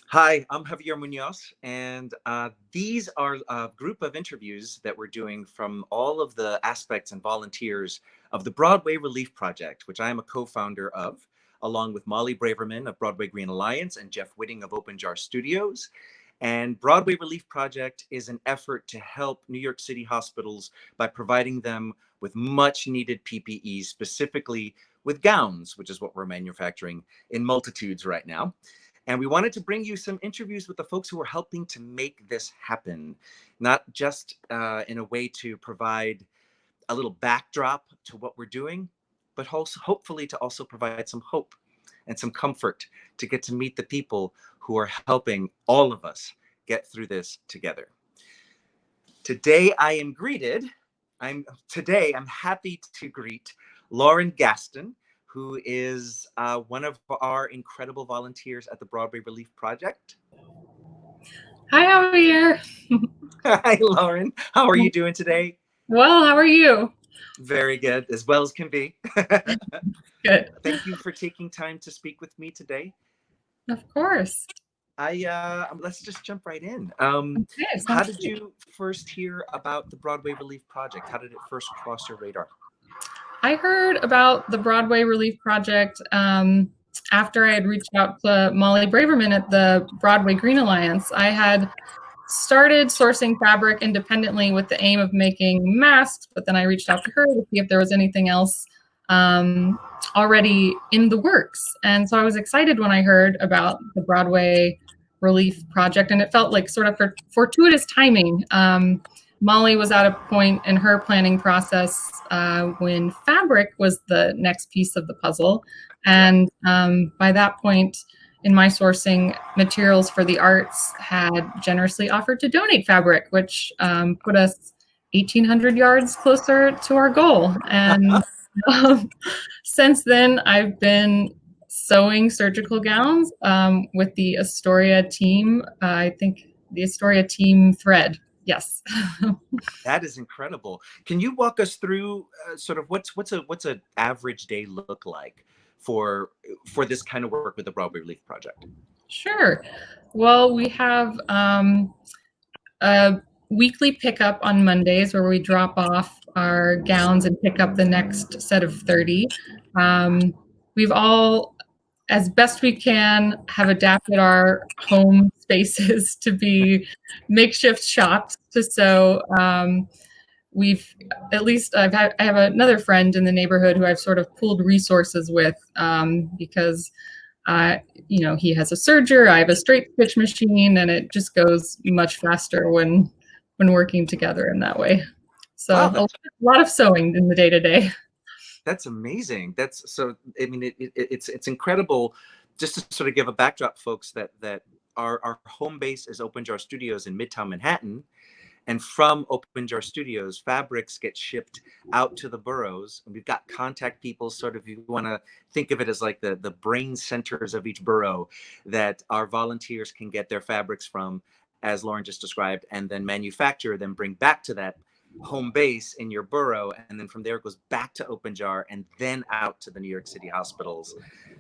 Hi, I'm Javier Muñoz, and these are a group of interviews that we're doing from all of the aspects and volunteers of the Broadway Relief Project, which I am a co-founder of, along with Molly Braverman of Broadway Green Alliance and Jeff Whitting of Open Jar Studios. And Broadway Relief Project is an effort to help New York City hospitals by providing them with much needed PPE, specifically with gowns, which is what we're manufacturing in multitudes right now. And we wanted to bring you some interviews with the folks who are helping to make this happen, not just in a way to provide a little backdrop to what we're doing, but also hopefully to also provide some hope and some comfort to get to meet the people who are helping all of us get through this together. Today I'm happy to greet Lauren Gaston, who is one of our incredible volunteers at the Broadway Relief Project. Hi, Javier. Hi, Lauren. How are you doing today? Well, how are you? Very good, as well as can be. Good. Thank you for taking time to speak with me today. Of course. Let's just jump right in. Okay, How did you first hear about the Broadway Relief Project? How did it first cross your radar? I heard about the Broadway Relief Project after I had reached out to Molly Braverman at the Broadway Green Alliance. I had started sourcing fabric independently with the aim of making masks, but then I reached out to her to see if there was anything else already in the works. And so I was excited when I heard about the Broadway Relief Project, and it felt like sort of fortuitous timing. Molly was at a point in her planning process when fabric was the next piece of the puzzle. And by that point in my sourcing, Materials for the Arts had generously offered to donate fabric, which put us 1,800 yards closer to our goal. And since then, I've been sewing surgical gowns with the Astoria team. I think the Astoria team thread. Yes. That is incredible. Can you walk us through sort of what's an average day look like for this kind of work with the Broadway Relief Project? Sure. Well, we have a weekly pickup on Mondays where we drop off our gowns and pick up the next set of 30. We've all, as best we can, have adapted our home spaces to be makeshift shops to sew. We've at least I have another friend in the neighborhood who I've sort of pooled resources with because he has a serger, I have a straight stitch machine, and it just goes much faster when working together in that way. So wow, a lot of sewing in the day to day. That's amazing. That's so. I mean, it's incredible. Just to sort of give a backdrop, folks, that our home base is Open Jar Studios in Midtown Manhattan, and from Open Jar Studios, fabrics get shipped out to the boroughs. And we've got contact people, sort of, you want to think of it as like the brain centers of each borough that our volunteers can get their fabrics from, as Lauren just described, and then manufacture them, bring back to that home base in your borough, and then from there it goes back to Open Jar and then out to the New York City hospitals.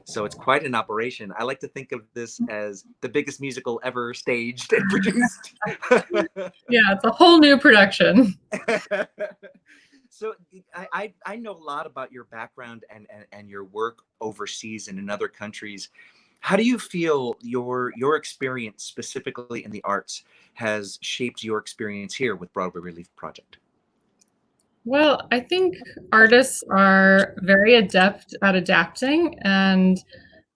So it's quite an operation. I like to think of this as the biggest musical ever staged and produced. Yeah, it's a whole new production. So I know a lot about your background and your work overseas and in other countries. How do you feel your experience specifically in the arts has shaped your experience here with Broadway Relief Project? Well, I think artists are very adept at adapting, and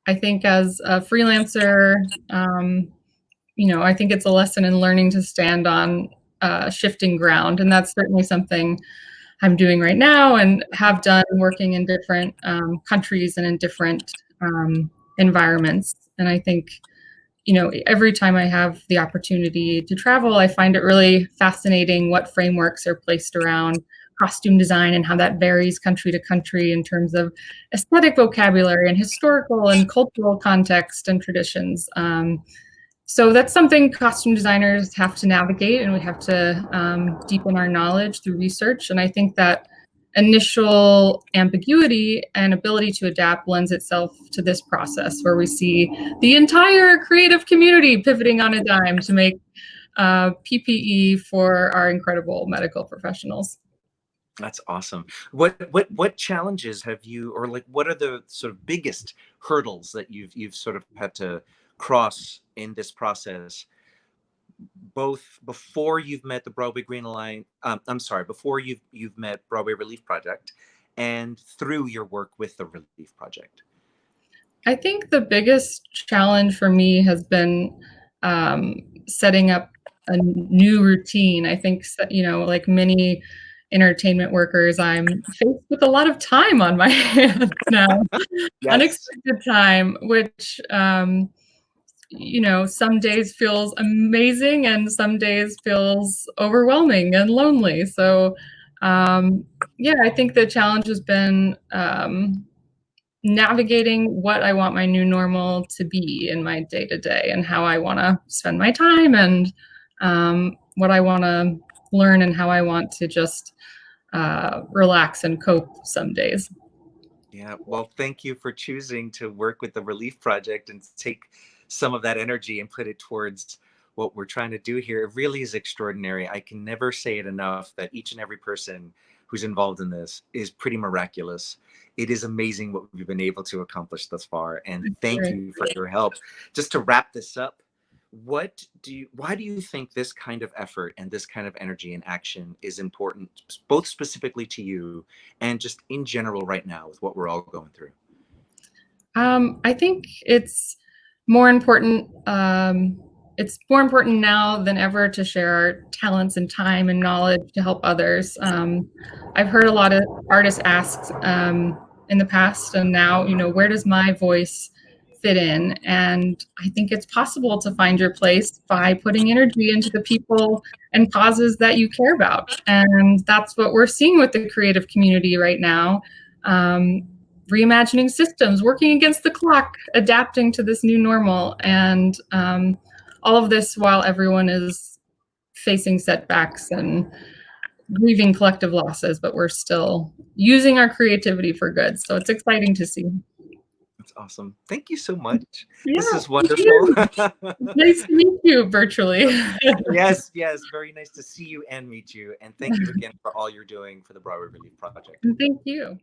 I think as a freelancer, I think it's a lesson in learning to stand on shifting ground, and that's certainly something I'm doing right now and have done working in different countries and in different environments. And I think, every time I have the opportunity to travel, I find it really fascinating what frameworks are placed around costume design and how that varies country to country in terms of aesthetic vocabulary and historical and cultural context and traditions. So that's something costume designers have to navigate, and we have to deepen our knowledge through research. And I think that initial ambiguity and ability to adapt lends itself to this process where we see the entire creative community pivoting on a dime to make PPE for our incredible medical professionals. That's awesome. What challenges have you, or like, what are the sort of biggest hurdles that you've sort of had to cross in this process, both before you've met the Broadway Green Line, I'm sorry, before you've met Broadway Relief Project, and through your work with the Relief Project? I think the biggest challenge for me has been setting up a new routine. I think, you know, like many entertainment workers, I'm faced with a lot of time on my hands now, Yes. unexpected time, which, you know, some days feels amazing and some days feels overwhelming and lonely. So, yeah, I think the challenge has been navigating what I want my new normal to be in my day to day and how I want to spend my time and what I want to learn and how I want to just relax and cope some days. Yeah, well, thank you for choosing to work with the Relief Project and take some of that energy and put it towards what we're trying to do here. It really is extraordinary. I can never say it enough that each and every person who's involved in this is pretty miraculous. It is amazing what we've been able to accomplish thus far. And thank Right. you for your help. Just to wrap this up, why do you think this kind of effort and this kind of energy and action is important, both specifically to you and just in general right now with what we're all going through? I think it's more important. It's more important now than ever to share our talents and time and knowledge to help others. I've heard a lot of artists ask in the past and now, you know, where does my voice fit in? And I think it's possible to find your place by putting energy into the people and causes that you care about. And that's what we're seeing with the creative community right now. Reimagining systems, working against the clock, adapting to this new normal, and all of this while everyone is facing setbacks and grieving collective losses, but we're still using our creativity for good. So it's exciting to see. That's awesome. Thank you so much. Yeah, This is thank wonderful. you. Nice to meet you virtually. Yes, yes. Very nice to see you and meet you. And thank you again for all you're doing for the Broadway Relief Project. Thank you.